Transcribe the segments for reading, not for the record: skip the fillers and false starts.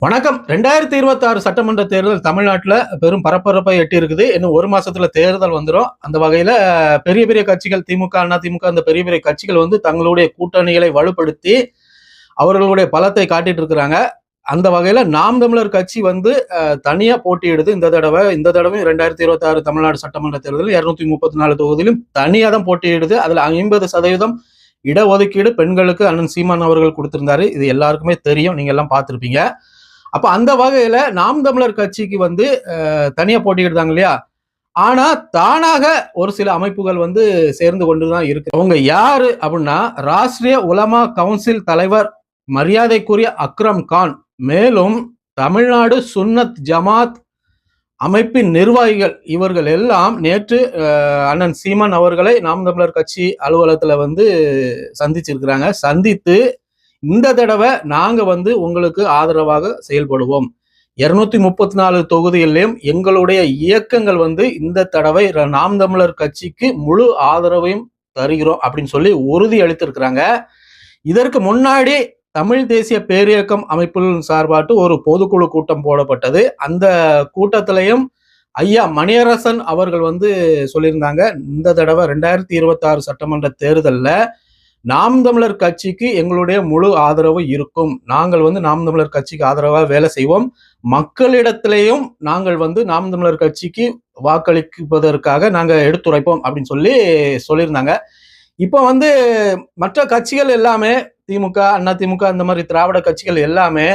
வணக்கம். 2026 சட்டமன்ற தேர்தல் தமிழ்நாட்டுல பெரும் பரபரப்பை எட்டி இருக்குது. இன்னும் ஒரு மாசத்துல தேர்தல் வந்துரும். அந்த வகையில பெரிய பெரிய கட்சிகள் திமுக, அதிமுக அந்த பெரிய பெரிய கட்சிகள் வந்து தங்களுடைய கூட்டணிகளை வலுப்படுத்தி அவர்களுடைய பலத்தை காட்டிட்டு இருக்கிறாங்க. அந்த வகையில நாம் தமிழர் கட்சி வந்து தனியா போட்டியிடுது. இந்த தடவையும் 2026 தமிழ்நாடு சட்டமன்ற தேர்தலில் 234 தொகுதியிலும் தனியா தான் போட்டியிடுது. அதுல 50% இடஒதுக்கீடு பெண்களுக்கு அண்ணன் சீமான் அவர்கள் கொடுத்திருந்தாரு. இது எல்லாருக்குமே தெரியும், நீங்க எல்லாம் பார்த்திருப்பீங்க. அப்ப அந்த வகையில நாம் தமிழர் கட்சிக்கு வந்து தனியா போட்டியிடுறாங்க இல்லையா? ஆனா தானாக ஒரு சில அமைப்புகள் வந்து சேர்ந்து கொண்டுதான் இருக்கு. அவங்க யாரு அப்படின்னா, ராஷ்டிரிய உலமா கவுன்சில் தலைவர் மரியாதைக்குரிய அக்ரம் கான், மேலும் தமிழ்நாடு சுன்னத் ஜமாத் அமைப்பின் நிர்வாகிகள் இவர்கள் எல்லாம் நேற்று அண்ணன் சீமான் அவர்களை நாம் தமிழர் கட்சி அலுவலகத்துல வந்து சந்திச்சிருக்கிறாங்க. சந்தித்து இந்த தடவை நாங்க வந்து உங்களுக்கு ஆதரவாக செயல்படுவோம். 234 தொகுதிகளிலும் எங்களுடைய இயக்கங்கள் வந்து இந்த தடவை நாம் தமிழர் கட்சிக்கு முழு ஆதரவையும் தருகிறோம் அப்படின்னு சொல்லி உறுதி அளித்திருக்கிறாங்க. இதற்கு முன்னாடி தமிழ் தேசிய பேரியக்கம் அமைப்புகளின் சார்பாட்டு ஒரு பொதுக்குழு கூட்டம் போடப்பட்டது. அந்த கூட்டத்திலையும் ஐயா மணியரசன் அவர்கள் வந்து சொல்லியிருந்தாங்க, இந்த தடவை 2026 சட்டமன்ற தேர்தலில் நாம் தமிழர் கட்சிக்கு எங்களுடைய முழு ஆதரவு இருக்கும். நாங்கள் வந்து நாம் தமிழர் கட்சிக்கு ஆதரவாக வேலை செய்வோம். மக்களிடத்திலேயும் நாங்கள் வந்து நாம் தமிழர் கட்சிக்கு வாக்களிப்பதற்காக நாங்கள் எடுத்துரைப்போம் அப்படின்னு சொல்லியிருந்தாங்க. இப்போ வந்து மற்ற கட்சிகள் எல்லாமே திமுக, அதிமுக அந்த மாதிரி திராவிட கட்சிகள் எல்லாமே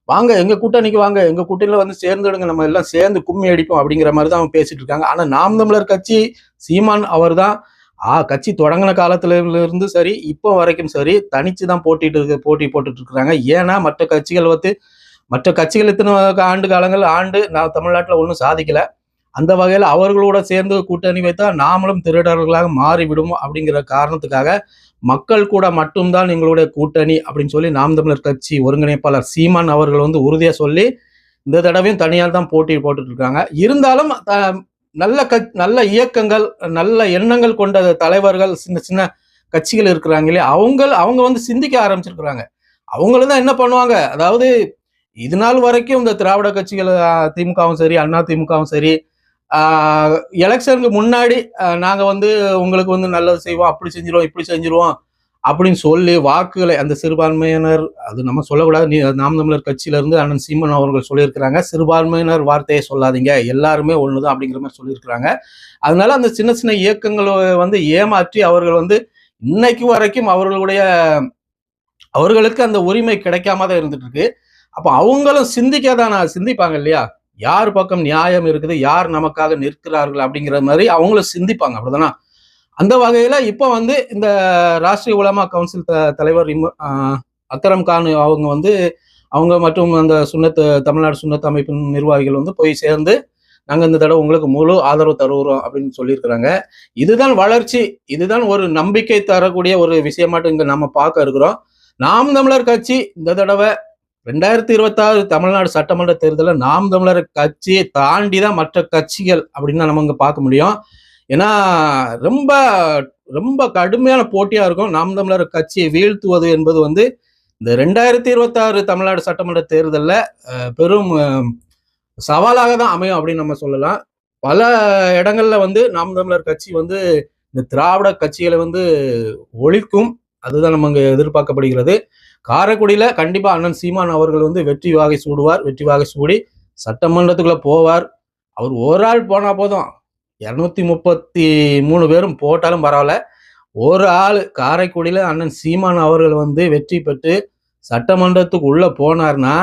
வாங்க எங்க கூட்டணிக்கு வாங்க, எங்க கூட்டணியில வந்து சேர்ந்துடுங்க, நம்ம எல்லாம் சேர்ந்து கும்மி அடிப்போம் அப்படிங்கிற மாதிரி தான் அவங்க பேசிட்டு இருக்காங்க. ஆனா நாம் தமிழர் கட்சி சீமான் அவர் தான் கட்சி தொடங்கின காலத்துல இருந்து சரி இப்போ வரைக்கும் சரி தனிச்சு தான் போட்டி போட்டுட்டு இருக்கிறாங்க. ஏன்னா மற்ற கட்சிகள் இத்தனை ஆண்டு காலங்கள் நான் தமிழ்நாட்டில் ஒன்றும் சாதிக்கல. அந்த வகையில் அவர்களோட சேர்ந்து கூட்டணி வைத்தா நாமளும் திருடர்களாக மாறிவிடும் அப்படிங்கிற காரணத்துக்காக மக்கள் கூட மட்டும்தான் எங்களுடைய கூட்டணி அப்படின்னு சொல்லி நாம் தமிழர் கட்சி ஒருங்கிணைப்பாளர் சீமான் அவர்கள் வந்து உறுதியா சொல்லி இந்த தடவையும் தனியால் தான் போட்டி போட்டுட்டு இருக்காங்க. இருந்தாலும் நல்ல இயக்கங்கள், நல்ல எண்ணங்கள் கொண்ட தலைவர்கள், சின்ன சின்ன கட்சிகள் இருக்கிறாங்களே அவங்க வந்து சிந்திக்க ஆரம்பிச்சிருக்கிறாங்க. அவங்களும் தான் என்ன பண்ணுவாங்க, அதாவது இது நாள் வரைக்கும் இந்த திராவிட கட்சிகள் திமுகவும் சரி அதிமுகவும் சரி எலெக்ஷனுக்கு முன்னாடி நாங்க வந்து உங்களுக்கு வந்து நல்லது செய்வோம், அப்படி செஞ்சிருவோம் இப்படி செஞ்சிருவோம் அப்படின்னு சொல்லி வாக்குகளை அந்த சிறுபான்மையினர், அது நம்ம சொல்லக்கூடாது, நாம் தமிழர் கட்சியில இருந்து அண்ணன் சீமான் அவர்கள் சொல்லியிருக்கிறாங்க, சிறுபான்மையினர் வார்த்தையை சொல்லாதீங்க, எல்லாருமே ஒண்ணுதான் அப்படிங்கிற மாதிரி சொல்லியிருக்கிறாங்க. அதனால அந்த சின்ன சின்ன இயக்கங்களை வந்து ஏமாற்றி அவர்கள் வந்து இன்னைக்கு வரைக்கும் அவர்களுக்கு அந்த உரிமை கிடைக்காம தான் இருந்துட்டு இருக்கு. அப்ப அவங்களும் சிந்திப்பாங்க இல்லையா, யார் பக்கம் நியாயம் இருக்குது, யார் நமக்காக நிற்கிறார்கள் அப்படிங்கிற மாதிரி அவங்களும் சிந்திப்பாங்க, அப்படிதானா? அந்த வகையில இப்ப வந்து இந்த ராஷ்டிரிய உலமா கவுன்சில் தலைவர் அக்ரம் கான் அவங்க மற்றும் அந்த தமிழ்நாடு சுன்னத் அமைப்பின் நிர்வாகிகள் வந்து போய் சேர்ந்து நாங்க இந்த தடவை உங்களுக்கு முழு ஆதரவு தருகிறோம் அப்படின்னு சொல்லியிருக்கிறாங்க. இதுதான் வளர்ச்சி, இதுதான் ஒரு நம்பிக்கை தரக்கூடிய ஒரு விஷயமாட்டு இங்க நம்ம பார்க்க இருக்கிறோம். நாம் தமிழர் கட்சி இந்த தடவை 2026 தமிழ்நாடு சட்டமன்ற தேர்தலில் நாம் தமிழர் கட்சியை தாண்டி தான் மற்ற கட்சிகள் அப்படின்னு நம்ம இங்க பார்க்க முடியும். ஏன்னா ரொம்ப ரொம்ப கடுமையான போட்டியா இருக்கும். நாம் தமிழர் கட்சியை வீழ்த்துவது என்பது வந்து இந்த 2026 தமிழ்நாடு சட்டமன்ற தேர்தலில் பெரும் சவாலாக தான் அமையும் அப்படின்னு நம்ம சொல்லலாம். பல இடங்கள்ல வந்து நாம் தமிழர் கட்சி வந்து இந்த திராவிட கட்சிகளை வந்து ஒழிக்கும், அதுதான் நம்ம இங்க எதிர்பார்க்கப்படுகிறது. காரைக்குடியில கண்டிப்பா அண்ணன் சீமான் அவர்கள் வந்து வெற்றி வாகை சூடி சட்டமன்றத்துக்குள்ள போவார். அவர் ஒரு ஆள் போனா போதும், 233 பேரும் போட்டாலும் பரவாயில்ல, ஒரு ஆள் காரைக்குடியில அண்ணன் சீமான் அவர்கள் வந்து வெற்றி பெற்று சட்டமன்றத்துக்கு உள்ள போனார்னா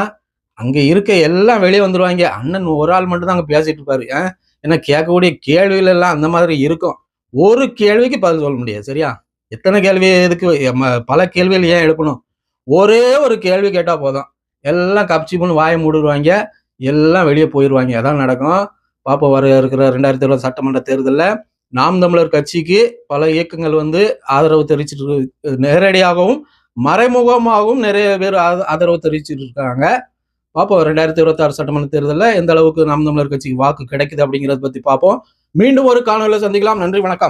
அங்க இருக்க எல்லாம் வெளியே வந்துருவாங்க. அண்ணன் ஒரு ஆள் மட்டும் தான் அங்க பேசிட்டு இருப்பாரு. ஏன்னா கேட்கக்கூடிய கேள்விகள் எல்லாம் அந்த மாதிரி இருக்கும். ஒரு கேள்விக்கு பதில் சொல்ல முடியாது, சரியா? எத்தனை கேள்வி எதுக்கு, பல கேள்விகள் ஏன் எழுப்பணும்? ஒரே ஒரு கேள்வி கேட்டா போதும், எல்லாம் கப்சிப்புன்னு வாயை மூடுவாங்க, எல்லாம் வெளியே போயிடுவாங்க. அதான் நடக்கும். பாப்பா வர இருக்கிற 2020 சட்டமன்ற தேர்தலில் நாம் தமிழர் கட்சிக்கு பல இயக்கங்கள் வந்து ஆதரவு தெரிவிச்சிட்டு, நேரடியாகவும் மறைமுகமாகவும் நிறைய பேர் ஆதரவு தெரிவிச்சிட்டு இருக்காங்க. பார்ப்போம் 2026 சட்டமன்ற தேர்தலில் எந்த அளவுக்கு நாம் தமிழர் கட்சிக்கு வாக்கு கிடைக்குது அப்படிங்கிறத பத்தி பார்ப்போம். மீண்டும் ஒரு காணொலியில் சந்திக்கலாம். நன்றி, வணக்கம்.